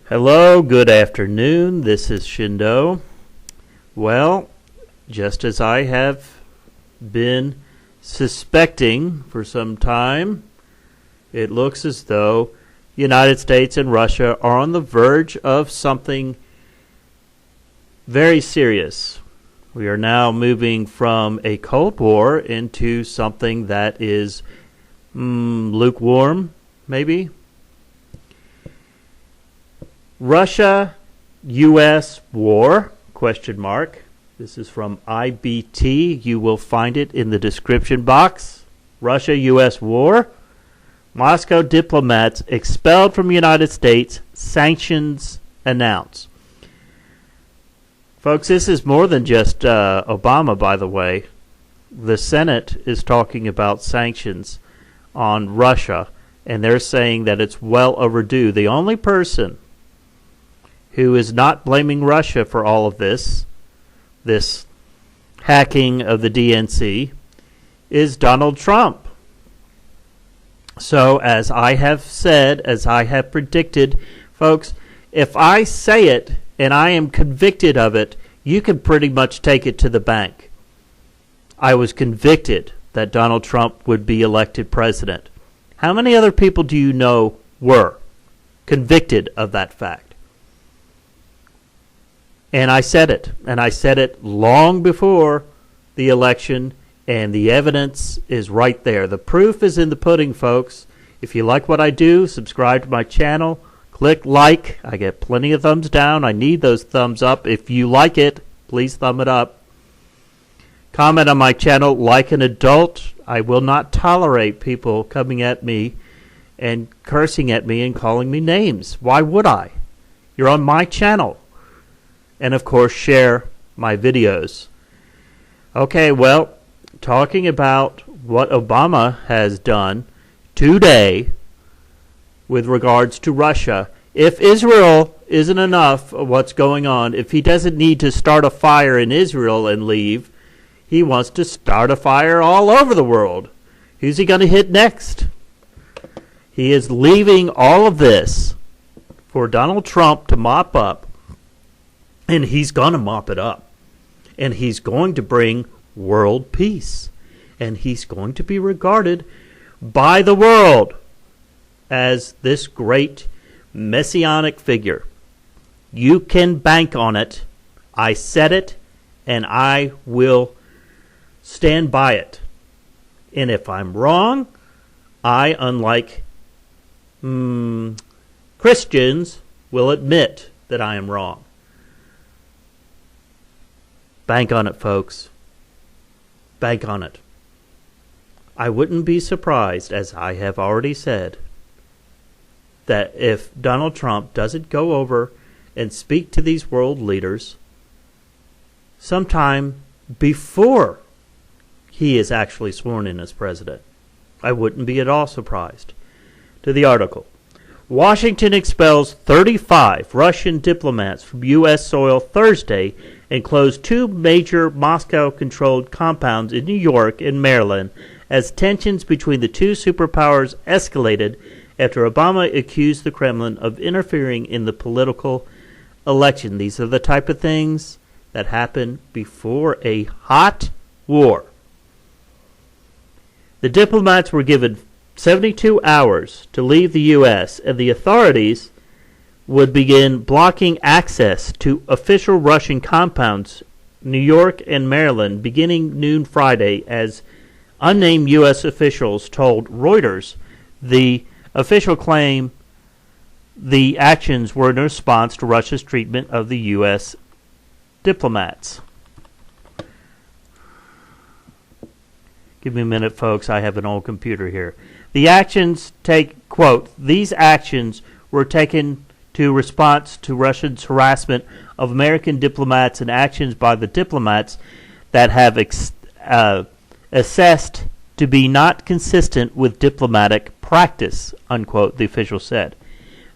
Hello, good afternoon. This is Shindo. Well, just as I have been suspecting for some time, it looks as though the United States and Russia are on the verge of something very serious. We are now moving from a Cold War into something that is lukewarm, maybe. Russia-U.S. war, question mark. This is from IBT. You will find it in the description box. Russia-U.S. war. Moscow diplomats expelled from United States. Sanctions announced. Folks, this is more than just Obama, by the way. The Senate is talking about sanctions on Russia, and they're saying that it's well overdue. The only person who is not blaming Russia for all of this hacking of the DNC, is Donald Trump. So, as I have said, as I have predicted, folks, if I say it and I am convicted of it, you can pretty much take it to the bank. I was convicted that Donald Trump would be elected president. How many other people do you know were convicted of that fact? And I said it long before the election, and the evidence is right there. The proof is in the pudding, folks. If you like what I do, subscribe to my channel, click like. I get plenty of thumbs down. I need those thumbs up. If you like it, please thumb it up. Comment on my channel like an adult. I will not tolerate people coming at me and cursing at me and calling me names. Why would I? You're on my channel. And, of course, share my videos. Okay, well, talking about what Obama has done today with regards to Russia, if Israel isn't enough of what's going on, if he doesn't need to start a fire in Israel and leave, he wants to start a fire all over the world. Who's he going to hit next? He is leaving all of this for Donald Trump to mop up. And he's going to mop it up. And he's going to bring world peace. And he's going to be regarded by the world as this great messianic figure. You can bank on it. I said it, and I will stand by it. And if I'm wrong, I, unlike Christians, will admit that I am wrong. Bank on it, folks. Bank on it. I wouldn't be surprised, as I have already said, that if Donald Trump doesn't go over and speak to these world leaders sometime before he is actually sworn in as president, I wouldn't be at all surprised. To the article. Washington expels 35 Russian diplomats from U.S. soil Thursday and closed two major Moscow-controlled compounds in New York and Maryland as tensions between the two superpowers escalated after Obama accused the Kremlin of interfering in the political election. These are the type of things that happen before a hot war. The diplomats were given 72 hours to leave the U.S., and the authorities would begin blocking access to official Russian compounds, New York and Maryland, beginning noon Friday, as unnamed U.S. officials told Reuters. The official claim the actions were in response to Russia's treatment of the U.S. diplomats. Give me a minute, folks. I have an old computer here. The actions these actions were taken to response to Russia's harassment of American diplomats and actions by the diplomats that have assessed to be not consistent with diplomatic practice, unquote, the official said.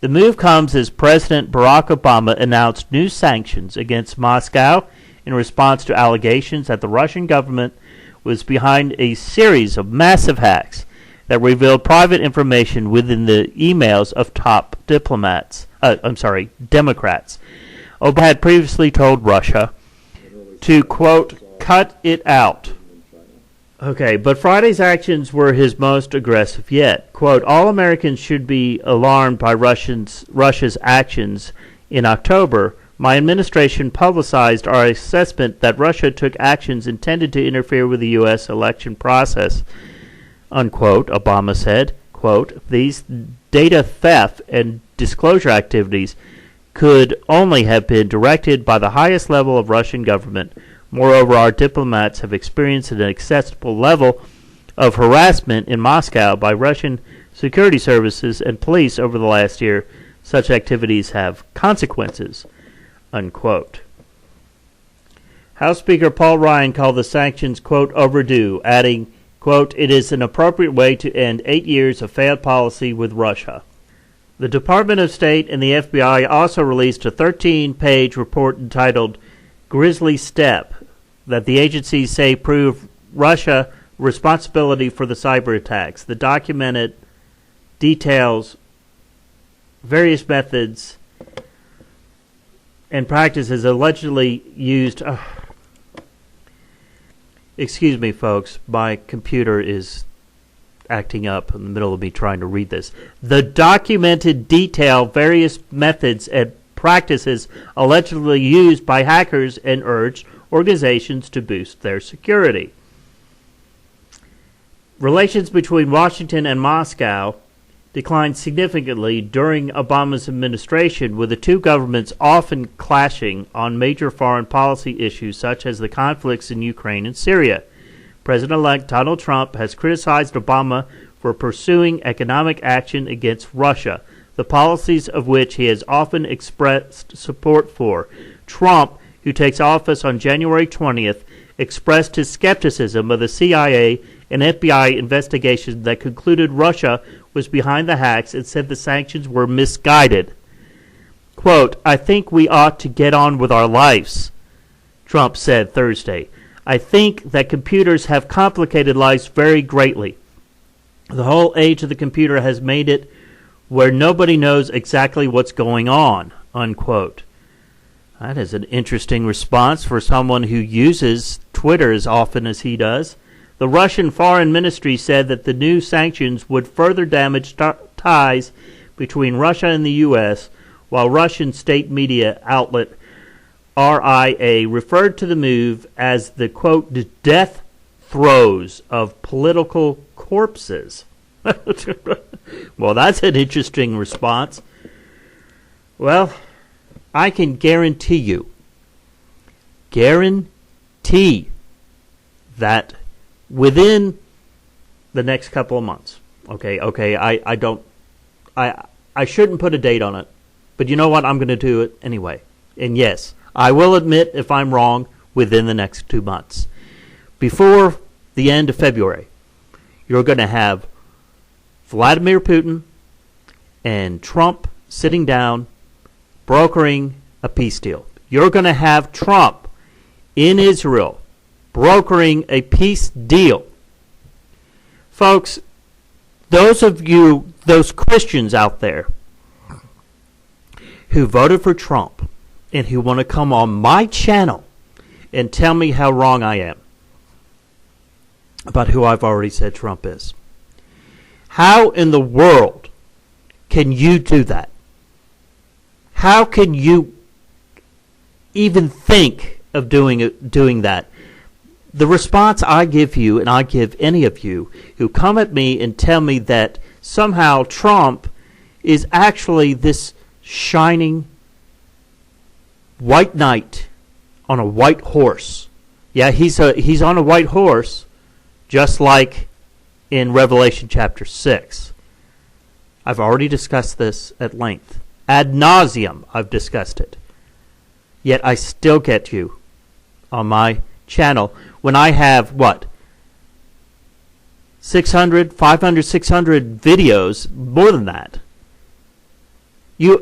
The move comes as President Barack Obama announced new sanctions against Moscow in response to allegations that the Russian government was behind a series of massive hacks that revealed private information within the emails of top diplomats. Democrats. Obama had previously told Russia to, quote, cut it out. Okay, but Friday's actions were his most aggressive yet. Quote, all Americans should be alarmed by Russia's actions in October. My administration publicized our assessment that Russia took actions intended to interfere with the U.S. election process, unquote, Obama said. Quote, these data theft and disclosure activities could only have been directed by the highest level of Russian government. Moreover, our diplomats have experienced an acceptable level of harassment in Moscow by Russian security services and police over the last year. Such activities have consequences, unquote. House Speaker Paul Ryan called the sanctions, quote, overdue, adding, quote, it is an appropriate way to end 8 years of failed policy with Russia. The Department of State and the FBI also released a 13-page report entitled Grisly Step that the agencies say prove Russia responsibility for the cyber attacks. The document details various methods and practices allegedly used. Excuse me, folks. My computer is acting up in the middle of me trying to read this. The documented detail various methods and practices allegedly used by hackers and urged organizations to boost their security. Relations between Washington and Moscow declined significantly during Obama's administration, with the two governments often clashing on major foreign policy issues such as the conflicts in Ukraine and Syria. President-elect Donald Trump has criticized Obama for pursuing economic action against Russia, the policies of which he has often expressed support for. Trump, who takes office on January 20th, expressed his skepticism of the CIA and FBI investigation that concluded Russia was behind the hacks and said the sanctions were misguided. Quote, I think we ought to get on with our lives, Trump said Thursday. I think that computers have complicated lives very greatly. The whole age of the computer has made it where nobody knows exactly what's going on, unquote. That is an interesting response for someone who uses Twitter as often as he does. The Russian Foreign Ministry said that the new sanctions would further damage ties between Russia and the U.S., while Russian state media outlet RIA referred to the move as the, quote, death throes of political corpses. Well, that's an interesting response. Well, I can guarantee that within the next couple of months, I shouldn't put a date on it, but you know what? I'm going to do it anyway. And yes, I will admit if I'm wrong within the next 2 months. Before the end of February, you're going to have Vladimir Putin and Trump sitting down, brokering a peace deal. You're going to have Trump in Israel brokering a peace deal. Folks, those Christians out there who voted for Trump and who want to come on my channel and tell me how wrong I am about who I've already said Trump is. How in the world can you do that? How can you even think of doing that? The response I give you, and I give any of you who come at me and tell me that somehow Trump is actually this shining white knight on a white horse. Yeah, he's on a white horse, just like in Revelation chapter 6. I've already discussed this at length. Ad nauseum, I've discussed it. Yet I still get you on my channel when I have, 500, 600 videos, more than that.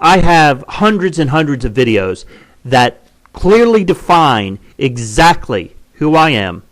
I have hundreds and hundreds of videos that clearly define exactly who I am.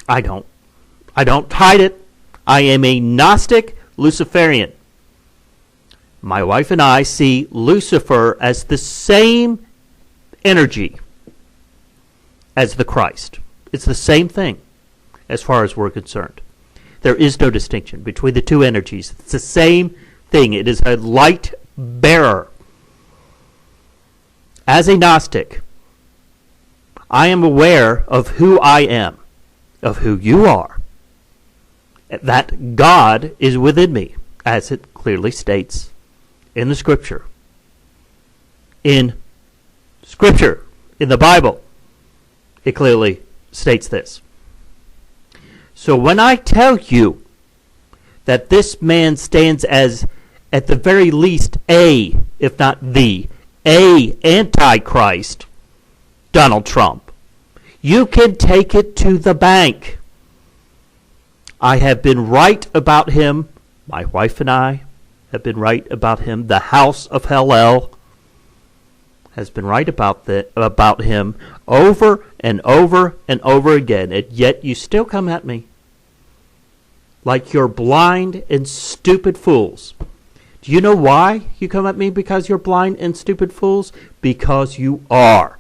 I don't hide it. I am a Gnostic Luciferian. My wife and I see Lucifer as the same energy as the Christ. It's the same thing as far as we're concerned. There is no distinction between the two energies. It's the same thing. It is a light bearer. As a Gnostic, I am aware of who I am, of who you are, that God is within me, as it clearly states in the Scripture. In Scripture, in the Bible, it clearly states this. So when I tell you that this man stands as, at the very least, if not the Antichrist, Donald Trump, you can take it to the bank. I have been right about him. My wife and I have been right about him. The House of Hellel has been right about him over and over and over again. And yet you still come at me like you're blind and stupid fools. Do you know why you come at me because you're blind and stupid fools? Because you are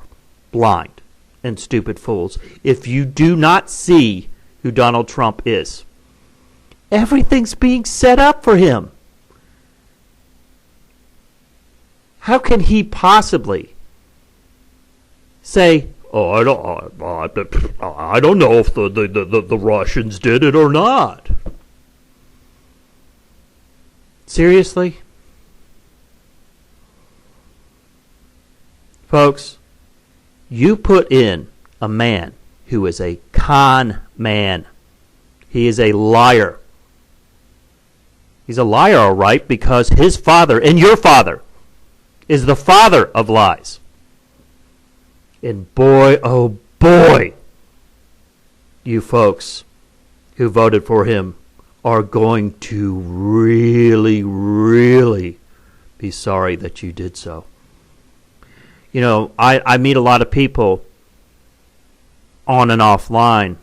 blind and stupid fools. If you do not see who Donald Trump is, everything's being set up for him. How can he possibly say, "Oh, I don't know if the Russians did it or not"? Seriously? Folks, you put in a man who is a con man. He is a liar. He's a liar, all right, because his father and your father is the father of lies. And boy, oh boy, you folks who voted for him are going to really, really be sorry that you did so. You know, I meet a lot of people on and offline,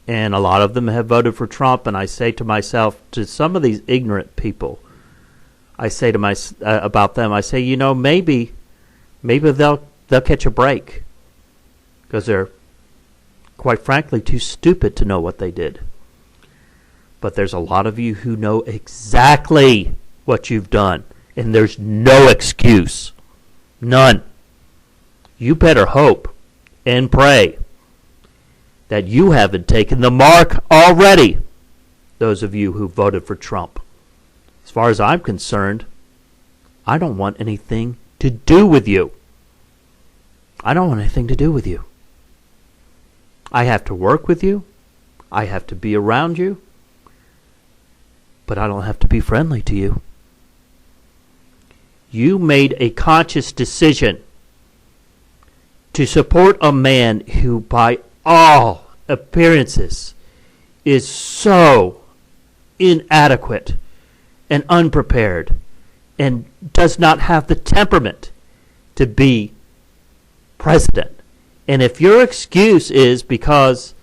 and a lot of them have voted for Trump, and I say to myself, to some of these ignorant people, I say to about them, I say, you know, maybe they'll catch a break because they're, quite frankly, too stupid to know what they did. But there's a lot of you who know exactly what you've done, and there's no excuse. None. You better hope and pray that you haven't taken the mark already, those of you who voted for Trump. As far as I'm concerned, I don't want anything to do with you. I don't want anything to do with you. I have to work with you. I have to be around you. But I don't have to be friendly to you. You made a conscious decision to support a man who, by all appearances, is so inadequate and unprepared and does not have the temperament to be president. And if your excuse is because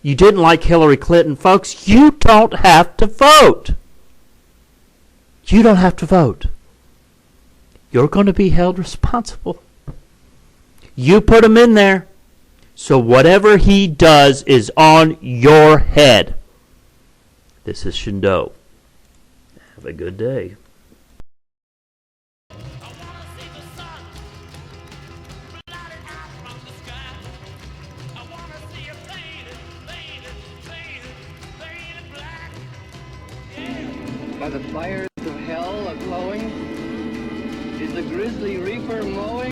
you didn't like Hillary Clinton, folks, you don't have to vote. You don't have to vote. You're going to be held responsible. You put him in there. So whatever he does is on your head. This is Shindo. Have a good day. Are the fires of hell a-glowing? Is the grisly reaper mowing?